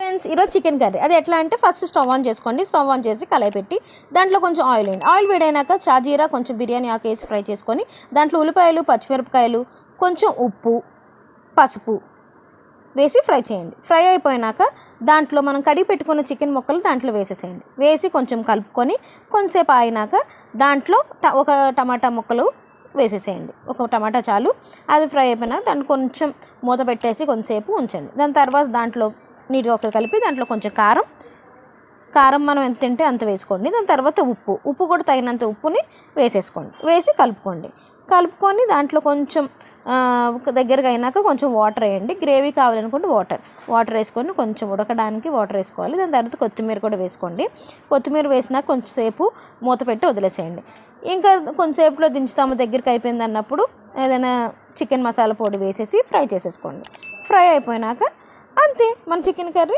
Friends, ఈరోజు chicken curry. అది ఎట్లా అంటే ఫస్ట్ స్టవ్ ఆన్ చేసుకోండి. స్టవ్ ఆన్ చేసి కళాయి పెట్టి దాంట్లో కొంచెం ఆయిల్ వేయండి. ఆయిల్ వేడైనాక షాజీరా, కొంచెం బిర్యానీ ఆకు వేసి ఫ్రై చేసుకొని దాంట్లో ఉల్లిపాయలు, పచ్చిమిరపకాయలు, కొంచెం ఉప్పు, పసుపు వేసి ఫ్రై చేయండి. ఫ్రై అయిపోయినాక దాంట్లో మనం కడిగి పెట్టుకున్న చికెన్ ముక్కలు దాంట్లో వేసేసేయండి. వేసి కొంచెం కలుపుకొని కొంచెంసేపు అయినాక దాంట్లో ఒక టమాటా ముక్కలు వేసేసేయండి. ఒక టమాటా చాలు. అది ఫ్రై అయిపోయినా దాన్ని కొంచెం మూత పెట్టేసి కొంచెంసేపు ఉంచండి. దాని తర్వాత దాంట్లో నీట్గా ఒకసారి కలిపి దాంట్లో కొంచెం కారం మనం ఎంత తింటే అంత వేసుకోండి. దాని తర్వాత ఉప్పు కూడా తగినంత ఉప్పుని వేసేసుకోండి. వేసి కలుపుకొని దాంట్లో కొంచెం దగ్గరగా అయినాక కొంచెం వాటర్ వేయండి. గ్రేవీ కావాలనుకుంటే వాటర్ వేసుకొని కొంచెం ఉడకడానికి వాటర్ వేసుకోవాలి. దాని తర్వాత కొత్తిమీర కూడా వేసుకోండి. కొత్తిమీర వేసినాక కొంచెంసేపు మూత పెట్టి వదిలేసేయండి. ఇంకా కొంచెంసేపులో దించుతాము దగ్గరికి అయిపోయింది అన్నప్పుడు ఏదైనా చికెన్ మసాలా పొడి వేసేసి ఫ్రై చేసేసుకోండి. ఫ్రై అయిపోయినాక అంతే, మన చికెన్ కర్రీ